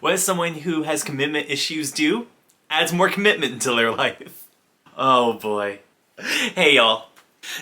What does someone who has commitment issues do? Adds more commitment into their life. Oh boy. Hey y'all.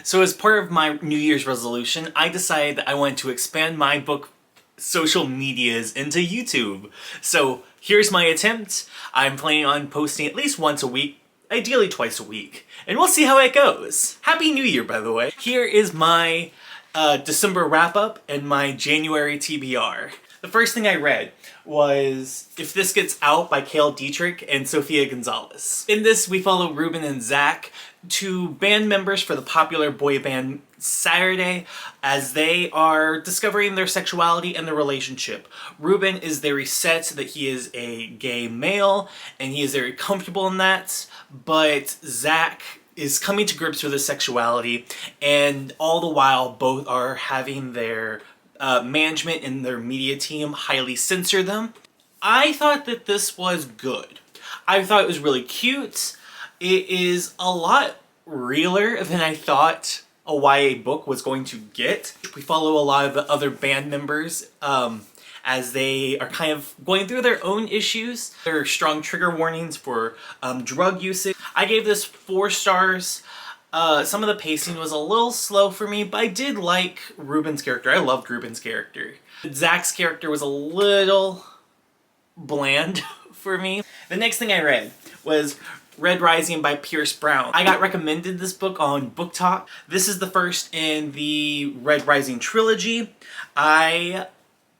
So as part of my New Year's resolution, I decided that I wanted to expand my book social medias into YouTube. So here's my attempt. I'm planning on posting at least once a week, ideally twice a week, and we'll see how it goes. Happy New Year, by the way. Here is my December wrap-up and my January TBR. The first thing I read was If This Gets Out by Cale Dietrich and Sofia Gonzalez. In this, we follow Ruben and Zach, two band members for the popular boy band Saturday, as they are discovering their sexuality and their relationship. Ruben is very set that he is a gay male, and he is very comfortable in that, but Zach is coming to grips with his sexuality, and all the while both are having their management and their media team highly censor them. I thought that this was good. I thought it was really cute. It is a lot realer than I thought a YA book was going to get. We follow a lot of the other band members as they are kind of going through their own issues. There are strong trigger warnings for drug usage. I gave this 4 stars. Some of the pacing was a little slow for me, but I did like Ruben's character. I loved Ruben's character. Zach's character was a little bland for me. The next thing I read was Red Rising by Pierce Brown. I got recommended this book on Book Talk. This is the first in the Red Rising trilogy. I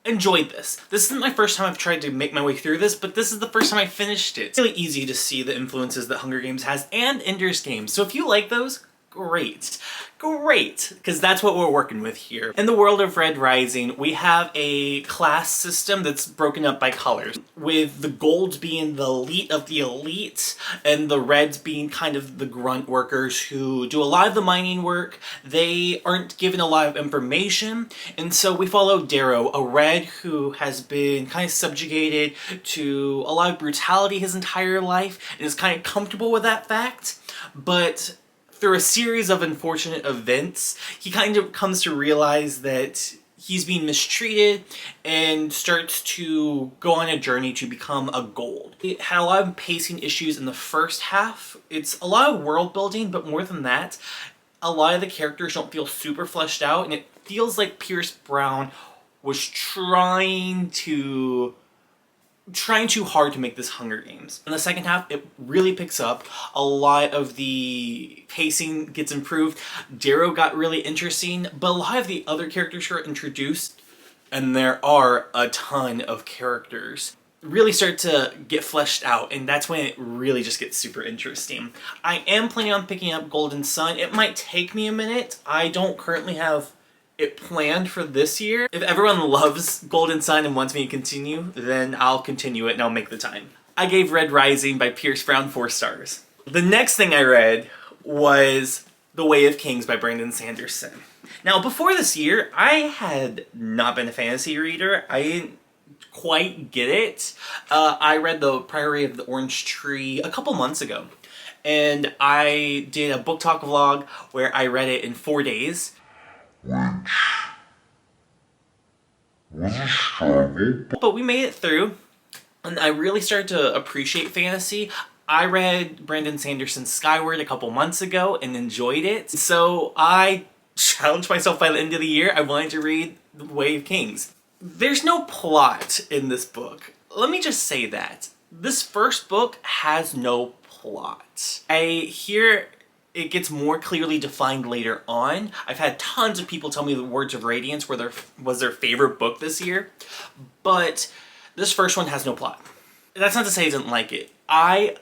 enjoyed this. This isn't my first time I've tried to make my way through this, but this is the first time I finished it. It's really easy to see the influences that Hunger Games has and Ender's Game. So if you like those, great. Great, because that's what we're working with here. In the world of Red Rising, we have a class system that's broken up by colors, with the gold being the elite of the elite, and the reds being kind of the grunt workers who do a lot of the mining work. They aren't given a lot of information, and so we follow Darrow, a red who has been kind of subjugated to a lot of brutality his entire life, and is kind of comfortable with that fact, but through a series of unfortunate events, he kind of comes to realize that he's being mistreated and starts to go on a journey to become a gold. It had a lot of pacing issues in the first half. It's a lot of world building, but more than that, a lot of the characters don't feel super fleshed out, and it feels like Pierce Brown was trying too hard to make this Hunger Games. In the second half, it really picks up. A lot of the pacing gets improved. Darrow got really interesting, but a lot of the other characters who are introduced, and there are a ton of characters, really start to get fleshed out, and that's when it really just gets super interesting. I am planning on picking up Golden Sun. It might take me a minute. I don't currently have it planned for this year. If everyone loves Golden Sun and wants me to continue, then I'll continue it and I'll make the time. I gave Red Rising by Pierce Brown 4 stars. The next thing I read was The Way of Kings by Brandon Sanderson. Now, before this year, I had not been a fantasy reader. I didn't quite get it. I read The Priory of the Orange Tree a couple months ago, and I did a book talk vlog where I read it in 4 days. Which was a struggle. But we made it through, and I really started to appreciate fantasy. I read Brandon Sanderson's Skyward a couple months ago and enjoyed it. So I challenged myself by the end of the year. I wanted to read The Way of Kings. There's no plot in this book. Let me just say that. This first book has no plot. I hear it gets more clearly defined later on. I've had tons of people tell me the Words of Radiance was their favorite book this year, but this first one has no plot. That's not to say I didn't like it. I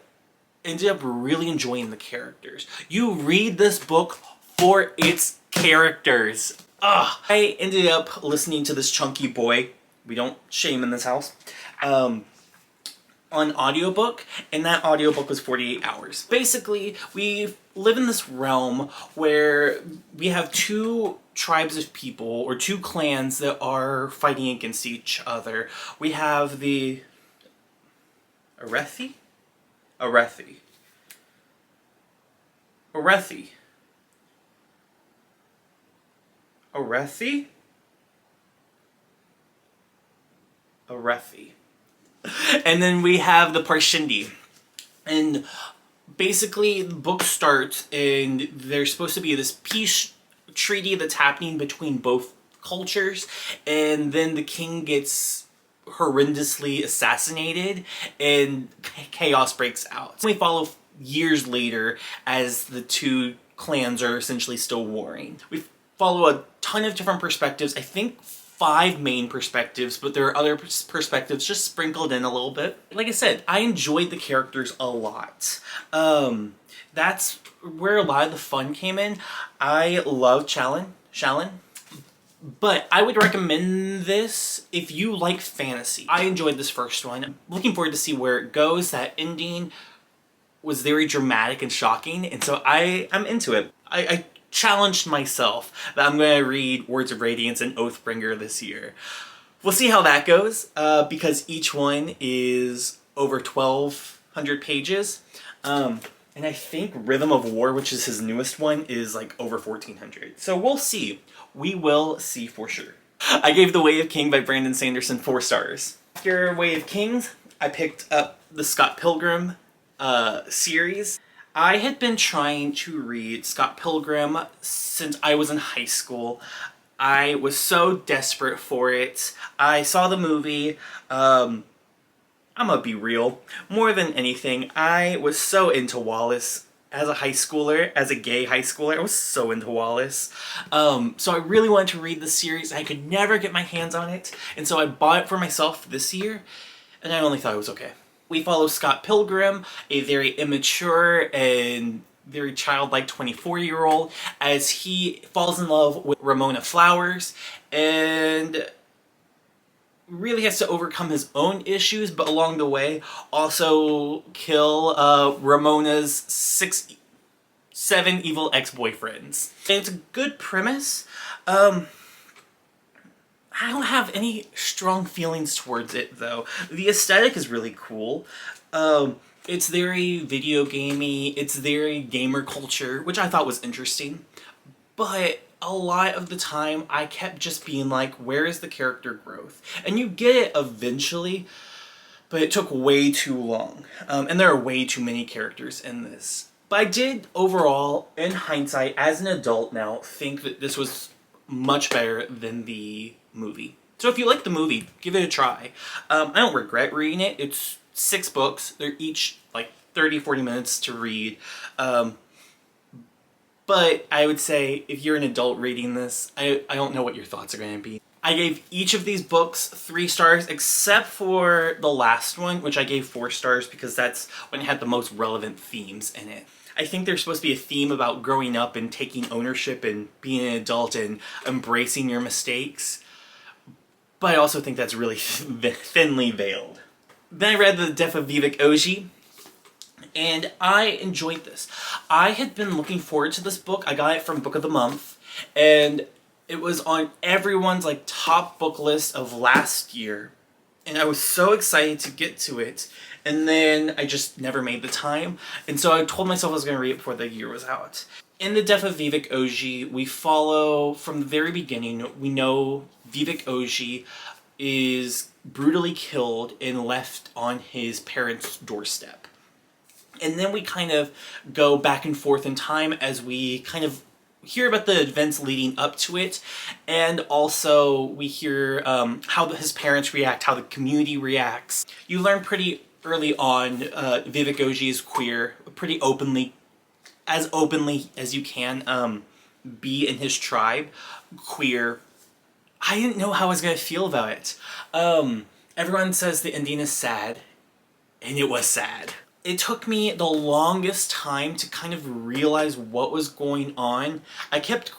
ended up really enjoying the characters. You read this book for its characters. Ugh. I ended up listening to this chunky boy, we don't shame in this house, on audiobook, and that audiobook was 48 hours. Basically, we live in this realm where we have 2 tribes of people, or 2 clans that are fighting against each other. We have the Arethi? Arethi. Arethi. Arethi? Arethi. And then we have the Parshindi. And basically, the book starts, and there's supposed to be this peace treaty that's happening between both cultures, and then the king gets horrendously assassinated, and chaos breaks out. We follow years later as the two clans are essentially still warring. We follow a ton of different perspectives. I think 5 main perspectives, but there are other perspectives just sprinkled in a little bit. Like I said, I enjoyed the characters a lot. That's where a lot of the fun came in. I love Shalyn, but I would recommend this if you like fantasy. I enjoyed this first one. I'm looking forward to see where it goes. That ending was very dramatic and shocking, and so I'm into it. I challenged myself that I'm going to read Words of Radiance and Oathbringer this year. We'll see how that goes, because each one is over 1,200 pages. And I think Rhythm of War, which is his newest one, is like over 1,400. So we'll see. We will see for sure. I gave The Way of King by Brandon Sanderson 4 stars. After Way of Kings, I picked up the Scott Pilgrim series. I had been trying to read Scott Pilgrim since I was in high school. I was so desperate for it. I saw the movie. I'm gonna be real. More than anything, I was so into Wallace as a high schooler, as a gay high schooler. I was so into Wallace. So I really wanted to read the series. I could never get my hands on it, and so I bought it for myself this year, and I only thought it was okay. We follow Scott Pilgrim, a very immature and very childlike 24-year-old, as he falls in love with Ramona Flowers and really has to overcome his own issues, but along the way also kill Ramona's 7 evil ex-boyfriends. And it's a good premise. I don't have any strong feelings towards it, though. The aesthetic is really cool. It's very video gamey, it's very gamer culture, which I thought was interesting. But a lot of the time, I kept just being like, where is the character growth? And you get it eventually, but it took way too long. And there are way too many characters in this. But I did, overall, in hindsight, as an adult now, think that this was much better than the movie. So if you like the movie, give it a try. I don't regret reading it. It's 6 books. They're each like 30-40 minutes to read. But I would say if you're an adult reading this, I don't know what your thoughts are going to be. I gave each of these books 3 stars, except for the last one, which I gave 4 stars because that's when it had the most relevant themes in it. I think there's supposed to be a theme about growing up and taking ownership and being an adult and embracing your mistakes. But I also think that's really thinly veiled. Then I read The Death of Vivek Ogee, and I enjoyed this. I had been looking forward to this book. I got it from Book of the Month, and it was on everyone's like top book list of last year. And I was so excited to get to it, and then I just never made the time. And so I told myself I was going to read it before the year was out. In The Death of Vivek Ogee, we follow from the very beginning. We know Vivek Ogee is brutally killed and left on his parents' doorstep. And then we kind of go back and forth in time as we kind of hear about the events leading up to it, and also we hear how his parents react, how the community reacts. You learn pretty early on Vivek Ogee is queer, pretty openly as you can be in his tribe, queer. I didn't know how I was going to feel about it. Everyone says the ending is sad, and it was sad. It took me the longest time to kind of realize what was going on. I kept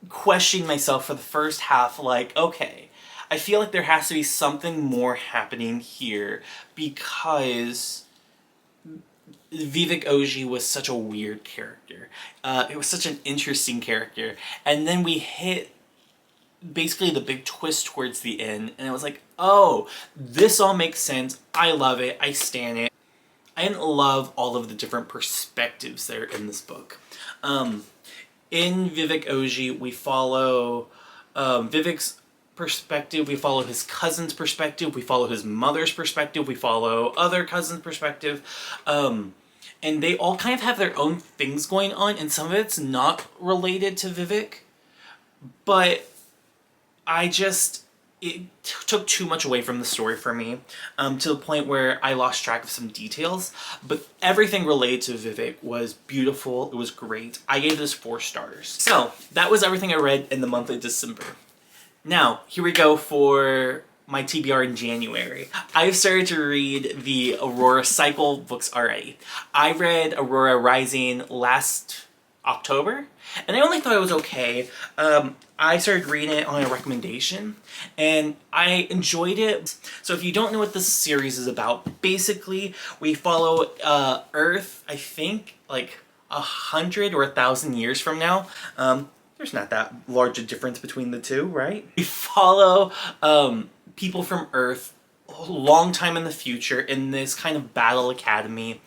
questioning myself for the first half, like, okay, I feel like there has to be something more happening here because Vivek Ogee was such a weird character. It was such an interesting character. And then we hit basically the big twist towards the end, and it was like, oh, this all makes sense. I love it. I stan it. I didn't love all of the different perspectives that are in this book. In Vivek Ogee, we follow Vivek's perspective, we follow his cousin's perspective, we follow his mother's perspective, we follow other cousin's perspective. And they all kind of have their own things going on, and some of it's not related to Vivek. But it took too much away from the story for me, to the point where I lost track of some details. But everything related to Vivek was beautiful. It was great. I gave this 4 stars. So that was everything I read in the month of December. Now, here we go for my TBR in January. I've started to read the Aurora Cycle books already. I read Aurora Rising last October, and I only thought it was okay. I started reading it on a recommendation, and I enjoyed it. So if you don't know what this series is about, basically we follow Earth, I think, like 100 or 1,000 years from now. There's not that large a difference between the two, right? We follow people from Earth a long time in the future in this kind of battle academy,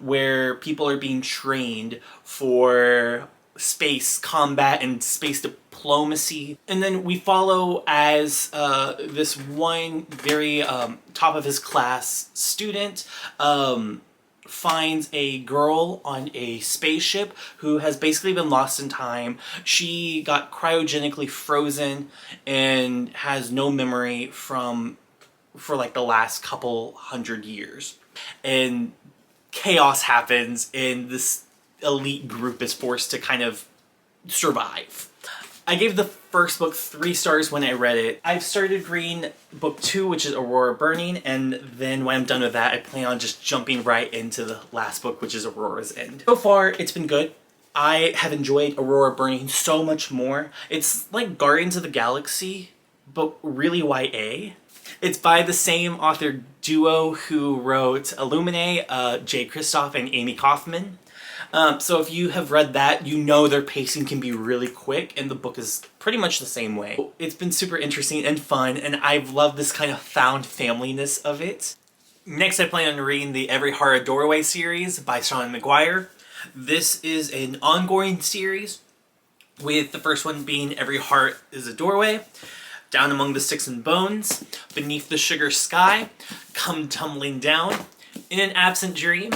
where people are being trained for space combat and space diplomacy. And then we follow as this one very top of his class student finds a girl on a spaceship who has basically been lost in time. She got cryogenically frozen and has no memory for like the last couple 100 years. And chaos happens, and this elite group is forced to kind of survive. I gave the first book 3 stars when I read it. I've started reading book 2, which is Aurora Burning, and then when I'm done with that, I plan on just jumping right into the last book, which is Aurora's End. So far, it's been good. I have enjoyed Aurora Burning so much more. It's like Guardians of the Galaxy, but really YA. It's by the same author duo who wrote Illuminae, Jay Kristoff and Amy Kaufman. So if you have read that, you know their pacing can be really quick, and the book is pretty much the same way. It's been super interesting and fun, and I've loved this kind of found familyness of it. Next, I plan on reading the Every Heart a Doorway series by Sean McGuire. This is an ongoing series, with the first one being Every Heart is a Doorway, Down Among the Sticks and Bones, Beneath the Sugar Sky, Come Tumbling Down, In an Absent Dream,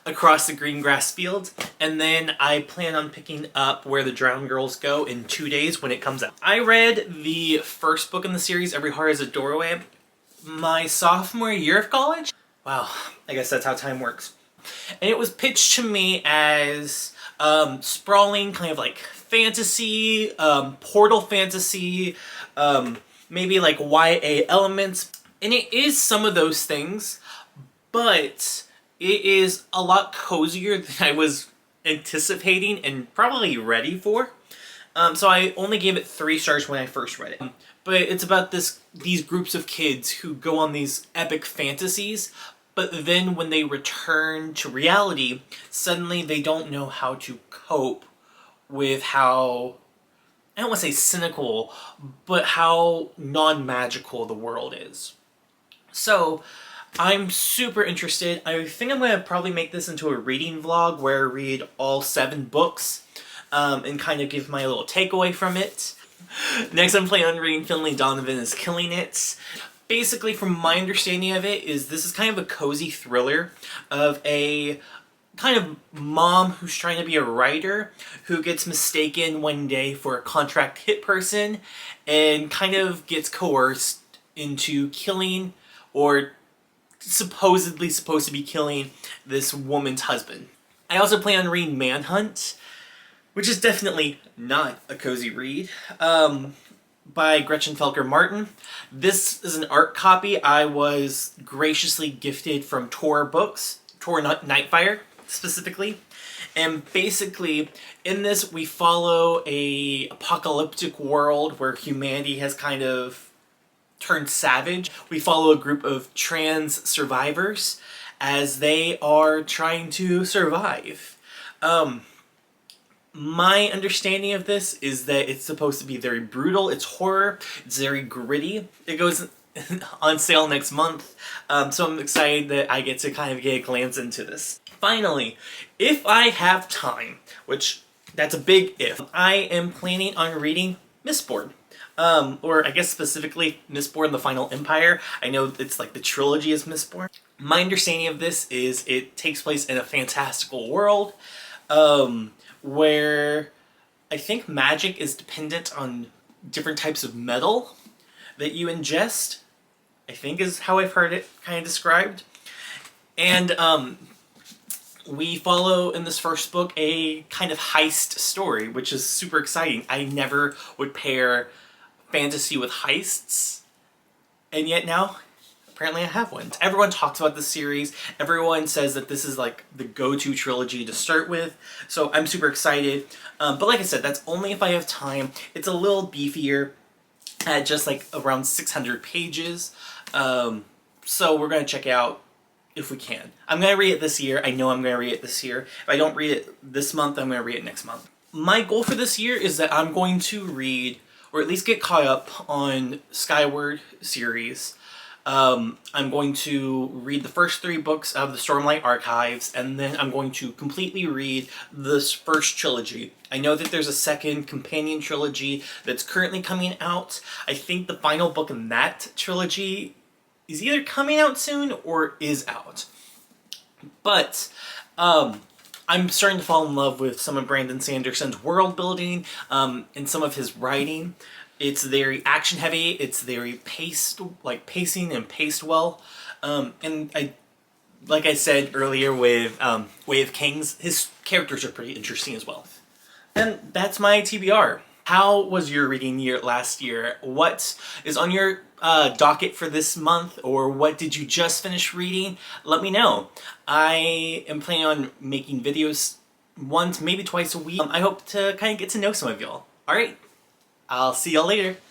Across the Green Grass Field, and then I plan on picking up Where the Drowned Girls Go in 2 days when it comes out. I read the first book in the series, Every Heart is a Doorway, my sophomore year of college. Wow, I guess that's how time works. And it was pitched to me as sprawling, kind of like fantasy, portal fantasy, maybe like YA elements. And it is some of those things, but it is a lot cozier than I was anticipating and probably ready for. So I only gave it 3 stars when I first read it. But it's about these groups of kids who go on these epic fantasies, but then when they return to reality, suddenly they don't know how to cope with how, I don't want to say cynical, but how non-magical the world is. So I'm super interested. I think I'm going to probably make this into a reading vlog where I read all 7 books and kind of give my little takeaway from it. Next, I'm planning on reading Finley Donovan is Killing It. Basically, from my understanding of it, this is kind of a cozy thriller of a kind of mom who's trying to be a writer who gets mistaken one day for a contract hit person and kind of gets coerced into killing, or supposedly supposed to be killing, this woman's husband. I also plan on reading Manhunt, which is definitely not a cozy read, by Gretchen Felker Martin. This is an art copy I was graciously gifted from Tor Books, Tor Nightfire specifically. And basically, in this we follow a apocalyptic world where humanity has kind of turned savage. We follow a group of trans survivors as they are trying to survive. My understanding of this is that it's supposed to be very brutal, it's horror, it's very gritty. It goes on sale next month, so I'm excited that I get to kind of get a glance into this. Finally, if I have time, which that's a big if, I am planning on reading Mistborn. or I guess specifically Mistborn, The Final Empire. I know it's like the trilogy is Mistborn. My understanding of this is it takes place in a fantastical world, where I think magic is dependent on different types of metal that you ingest, I think is how I've heard it kind of described. And we follow in this first book a kind of heist story, which is super exciting. I never would pair fantasy with heists, and yet now apparently I have one. Everyone talks about this series. Everyone says that this is like the go-to trilogy to start with, so I'm super excited. But like I said, that's only if I have time. It's a little beefier at just like around 600 pages, so we're going to check it out if we can. I'm going to read it this year. I know I'm going to read it this year. If I don't read it this month, I'm going to read it next month. My goal for this year is that I'm going to read, or at least get caught up on Skyward series. I'm going to read the first 3 books of the Stormlight Archives, and then I'm going to completely read this first trilogy. I know that there's a second companion trilogy that's currently coming out. I think the final book in that trilogy is either coming out soon or is out. But I'm starting to fall in love with some of Brandon Sanderson's world building and some of his writing. It's very action heavy. It's very pacing and paced well. And like I said earlier with Way of Kings, his characters are pretty interesting as well. And that's my TBR. How was your reading year last year? What is on your docket for this month, or what did you just finish reading? Let me know. I am planning on making videos once, maybe twice a week. I hope to kind of get to know some of y'all. Alright, I'll see y'all later.